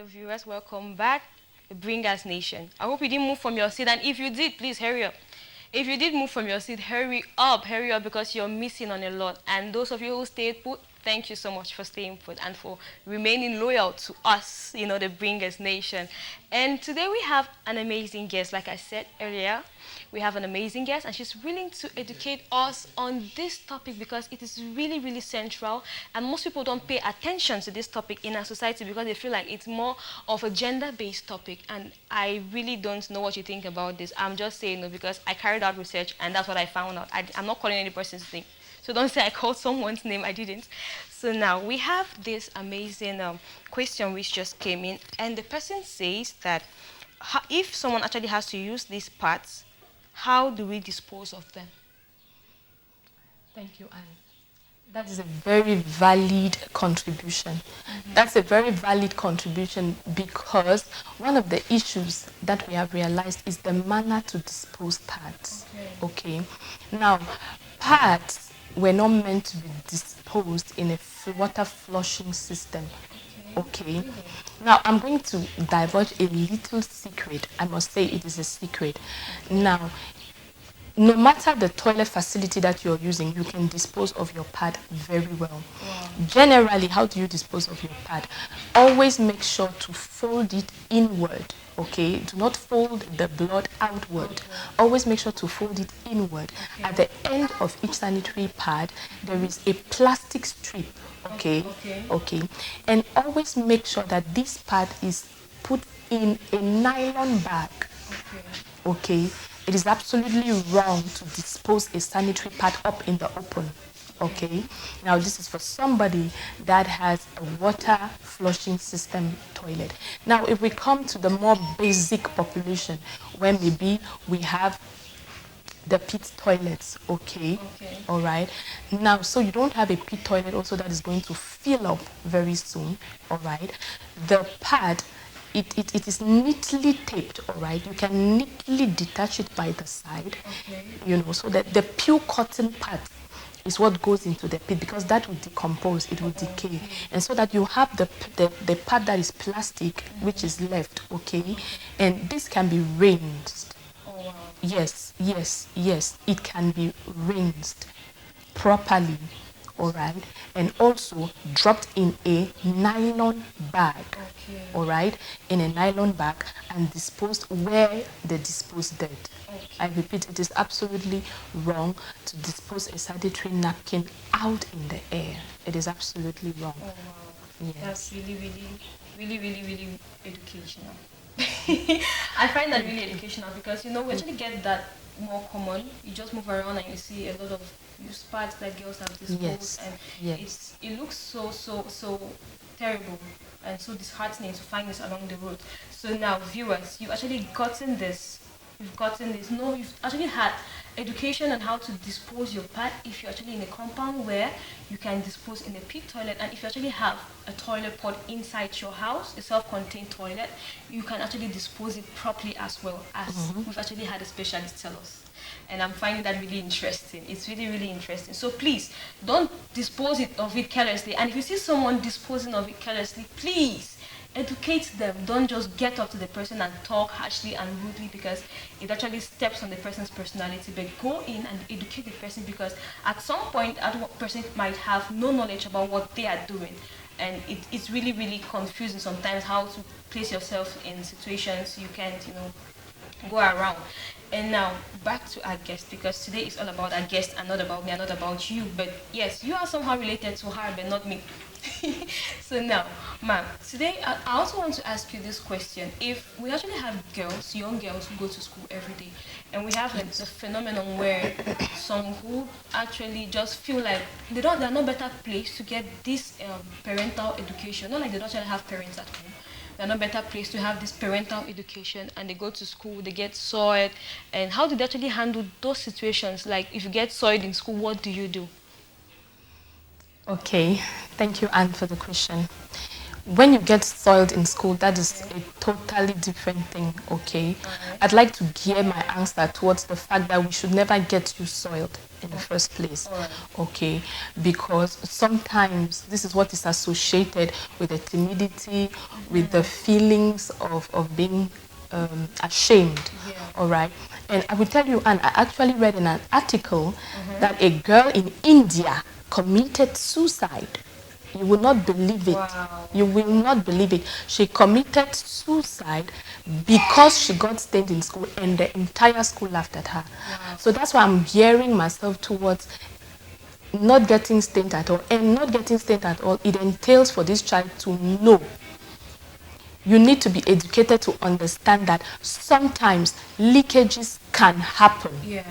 viewers, welcome back, Bringers Nation. I hope you didn't move from your seat, and if you did, please hurry up. If you did move from your seat, hurry up because you're missing on a lot. And those of you who stayed put, thank you so much for staying put and for remaining loyal to us, the Bringers Nation. And today we have an amazing guest, like I said earlier. We have an amazing guest, and she's willing to educate us on this topic because it is really, really central. And most people don't pay attention to this topic in our society because they feel like it's more of a gender-based topic. And I really don't know what you think about this. I'm just saying no because I carried out research, and that's what I found out. I'm not calling any person's name. So don't say I called someone's name. I didn't. So now we have this amazing question which just came in, and the person says that if someone actually has to use these parts, how do we dispose of them? Thank you, Anne. That is a very valid contribution. That's a very valid contribution because one of the issues that we have realized is the manner to dispose parts. Okay. Now, parts were not meant to be disposed in a water flushing system. Okay. Now, I'm going to divulge a little secret. I must say it is a secret. Now, no matter the toilet facility that you're using, you can dispose of your pad very well. Wow. Generally, how do you dispose of your pad? Always make sure to fold it inward. Okay, do not fold the blood outward. Okay. Always make sure to fold it inward. Okay. At the end of each sanitary pad, there is a plastic strip. Okay. And always make sure that this pad is put in a nylon bag. Okay. It is absolutely wrong to dispose a sanitary pad up in the open. Okay. Now this is for somebody that has a water flushing system toilet. Now if we come to the more basic population, where maybe we have the pit toilets, okay. All right. Now, so you don't have a pit toilet also that is going to fill up very soon, all right. The pad, it is neatly taped, all right. You can neatly detach it by the side, so that the pure cotton part is what goes into the pit because that will decompose, it will decay. And so that you have the part that is plastic, which is left, okay. And this can be rinsed. Yes, it can be rinsed properly, all right, and also dropped in a nylon bag, all right, in a nylon bag and disposed where they dispose dead. I repeat, it is absolutely wrong to dispose a sanitary napkin out in the air. It is absolutely wrong. Oh, wow. Yes. That's really educational. I find that really educational because we actually get that more common. You just move around and you see a lot of used parts that girls have disposed, and it looks so terrible and so disheartening to find this along the road. So now, viewers, you've actually gotten this. No, you've actually had education on how to dispose your pad if you're actually in a compound where you can dispose in a pit toilet, and if you actually have a toilet pod inside your house, a self-contained toilet, you can actually dispose it properly as well, as we've actually had a specialist tell us. And I'm finding that really interesting. It's really interesting. So please don't dispose of it carelessly, and if you see someone disposing of it carelessly, please educate them. Don't just get up to the person and talk harshly and rudely because it actually steps on the person's personality. But go in and educate the person because at some point, that person might have no knowledge about what they are doing. And it's really confusing sometimes how to place yourself in situations you can't, go around. And now, back to our guest, because today is all about our guest and not about me and not about you. But yes, you are somehow related to her, but not me. So now, ma'am, today I also want to ask you this question. If we actually have young girls who go to school every day, and we have like the phenomenon where some who actually just feel like they're not better placed to get this parental education, not like they don't actually have parents at home. They're not better placed to have this parental education, and they go to school, they get soiled. And how do they actually handle those situations? Like if you get soiled in school, what do you do? Okay, thank you, Anne, for the question. when you get soiled in school, that is a totally different thing, okay? I'd like to gear my answer towards the fact that we should never get you soiled in the first place, okay? Because sometimes this is what is associated with the timidity, with the feelings of being ashamed, all right? And I will tell you, and I actually read in an article that a girl in India committed suicide. You will not believe it. Wow. You will not believe it. She committed suicide because she got stained in school and the entire school laughed at her. Wow. So that's why I'm gearing myself towards not getting stained at all. And not getting stained at all, it entails for this child to know. You need to be educated to understand that sometimes leakages can happen. Yeah.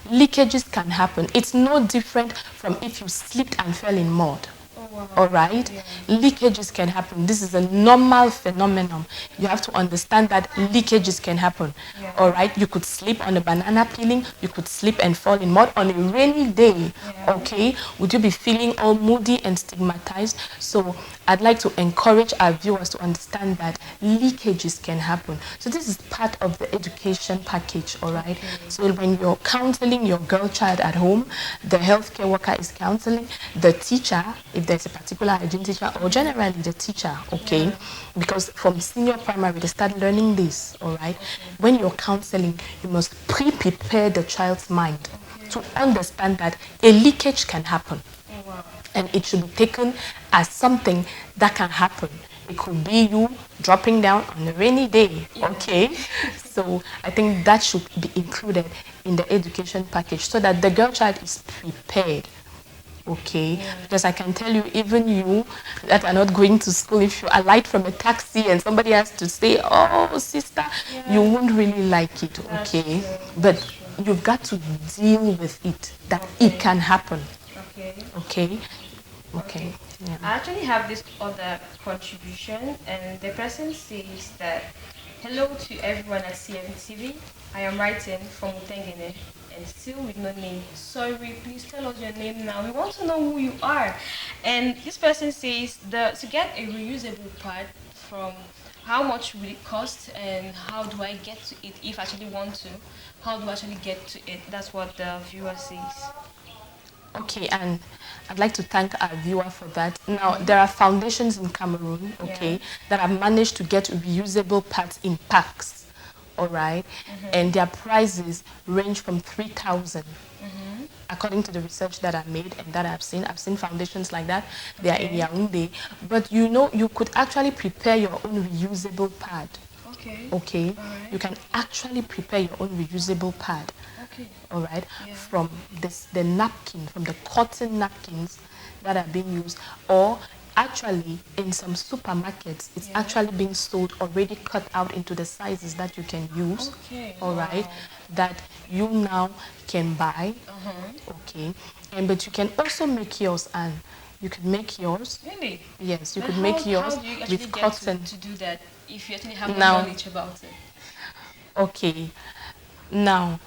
Leakages can happen. It's no different from if you slipped and fell in mud. Wow. All right? Yeah. Leakages can happen. This is a normal phenomenon. You have to understand that leakages can happen. Yeah. All right? You could slip on a banana peeling. You could slip and fall in mud on a rainy day. Yeah. Okay? Would you be feeling all moody and stigmatized? So I'd like to encourage our viewers to understand that leakages can happen. So this is part of the education package, all right? Okay. So when you're counseling your girl child at home, the healthcare worker is counseling, the teacher, if there's a particular hygiene teacher, or generally the teacher, okay? Yeah. Because from senior primary, they start learning this, all right? Okay. When you're counseling, you must prepare the child's mind to understand that a leakage can happen. Oh, wow. And it should be taken as something that can happen. It could be you dropping down on a rainy day, okay? So I think that should be included in the education package so that the girl child is prepared, okay? Yeah. Because I can tell you, even you that are not going to school, if you alight from a taxi and somebody has to say, oh, sister, you won't really like it, okay? But you've got to deal with it, that it can happen. Okay. Yeah. I actually have this other contribution, and the person says that, hello to everyone at CMTV. I am writing from Nkange and still with no name. Sorry, please tell us your name now. We want to know who you are. And this person says to get a reusable pad, from how much will it cost and how do I get to it if I actually want to? How do I actually get to it? That's what the viewer says. Okay, and I'd like to thank our viewer for that. Now, there are foundations in Cameroon, okay, that have managed to get reusable pads in packs, all right? And their prices range from 3,000. According to the research that I made and that I've seen foundations like that. They are in Yaoundé. But you know, you could actually prepare your own reusable pad. Okay. Right. You can actually prepare your own reusable pad. All right, from the napkin, from the cotton napkins that are being used, or actually in some supermarkets, it's actually being sold already cut out into the sizes that you can use. All right, that you now can buy. Okay, but you can also make yours, and you could make yours. Really? Yes, you could make yours with cotton. To do that if you actually have knowledge about it. Okay, now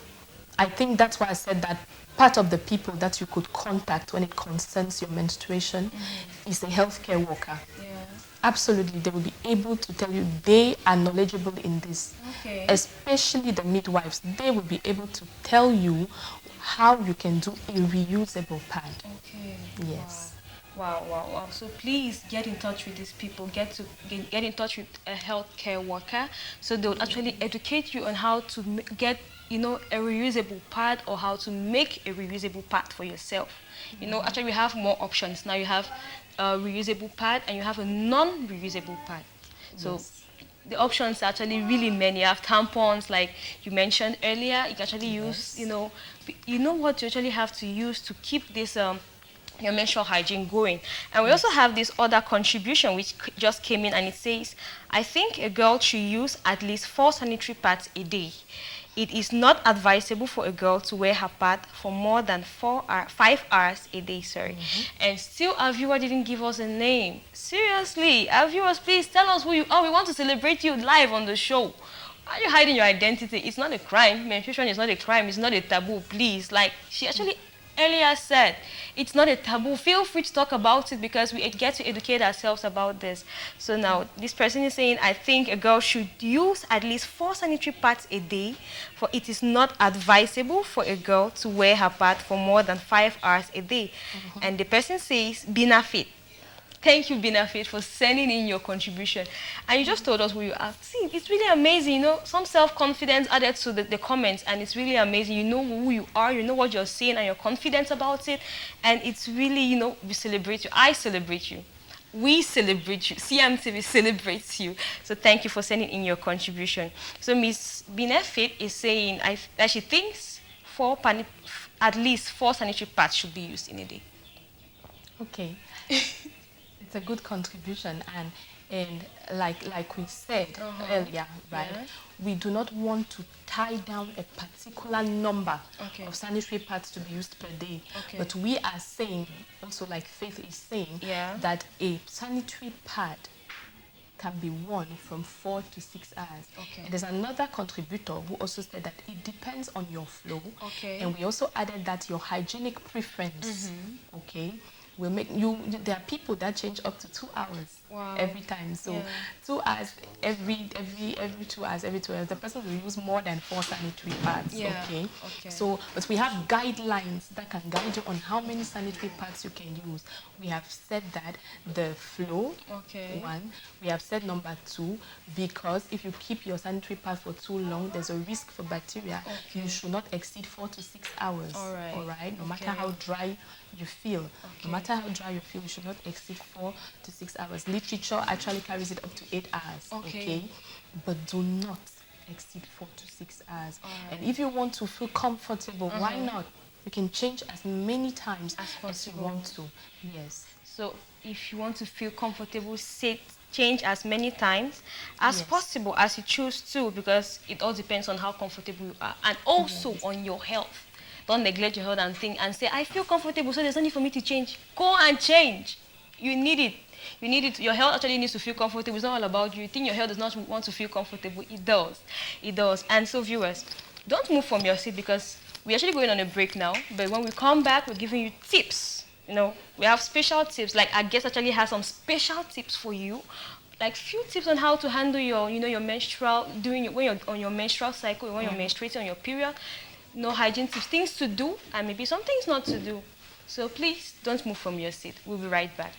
I think that's why I said that part of the people that you could contact when it concerns your menstruation is a healthcare worker. Absolutely, they will be able to tell you. They are knowledgeable in this, especially the midwives. They will be able to tell you how you can do a reusable pad. Yes. Wow. So please get in touch with these people. Get in touch with a healthcare worker so they'll actually educate you on how to get, a reusable pad, or how to make a reusable pad for yourself. Actually we have more options. Now you have a reusable pad and you have a non-reusable pad. So the options are actually really many. You have tampons, like you mentioned earlier. You can actually use, what you actually have to use to keep this your menstrual hygiene going. And we also have this other contribution which just came in, and it says, I think a girl should use at least 4 sanitary pads a day. It is not advisable for a girl to wear her pad for more than 5 hours a day, And still our viewer didn't give us a name. Seriously, our viewers, please tell us who you are. We want to celebrate you live on the show. Are you hiding your identity? It's not a crime. Menstruation is not a crime. It's not a taboo. Please, like, she actually earlier said, it's not a taboo. Feel free to talk about it because we get to educate ourselves about this. So now, this person is saying, I think a girl should use at least 4 sanitary pads a day, for it is not advisable for a girl to wear her pad for more than 5 hours a day. And the person says, benefit. Thank you, Benefit, for sending in your contribution. And you just told us who you are. See, it's really amazing, you know, some self-confidence added to the comments, and it's really amazing. You know who you are, you know what you're saying, and you're confident about it. And it's really, you know, we celebrate you. I celebrate you. We celebrate you. CMTV celebrates you. So thank you for sending in your contribution. So Miss Benefit is saying that she thinks at least 4 sanitary pads should be used in a day. Okay. It's a good contribution, and like we said earlier, right? Yeah. We do not want to tie down a particular number of sanitary pads to be used per day. But we are saying, also like Faith is saying, that a sanitary pad can be worn from 4 to 6 hours. And there's another contributor who also said that it depends on your flow. And we also added that your hygienic preference, will make you. There are people that change up to 2 hours every time. So 2 hours every 2 hours, every 2 hours. The person will use more than 4 sanitary pads. So, but we have guidelines that can guide you on how many sanitary pads you can use. We have said that the flow, 1. We have said number 2, because if you keep your sanitary pad for too long, there's a risk for bacteria. You should not exceed 4 to 6 hours. All right. No matter how dry you feel. No matter how dry you feel, you should not exceed 4 to 6 hours. Literature actually carries it up to 8 hours. But do not exceed 4 to 6 hours. And if you want to feel comfortable, why not? You can change as many times as you want to. Yes. So if you want to feel comfortable, change as many times as possible as you choose to, because it all depends on how comfortable you are, and also on your health. Don't neglect your health and think and say, I feel comfortable, so there's no need for me to change. Go and change. You need it. You need it. Your health actually needs to feel comfortable. It's not all about you. You think your health does not want to feel comfortable. It does. It does. And so, viewers, don't move from your seat, because we're actually going on a break now. But when we come back, we're giving you tips. You know, we have special tips. Like, our guest actually has some special tips for you. Like few tips on how to handle your, your menstrual, when you're on your menstrual cycle, when you're menstruating, on your period. Hygiene tips, things to do, and maybe some things not to do. So please don't move from your seat. We'll be right back.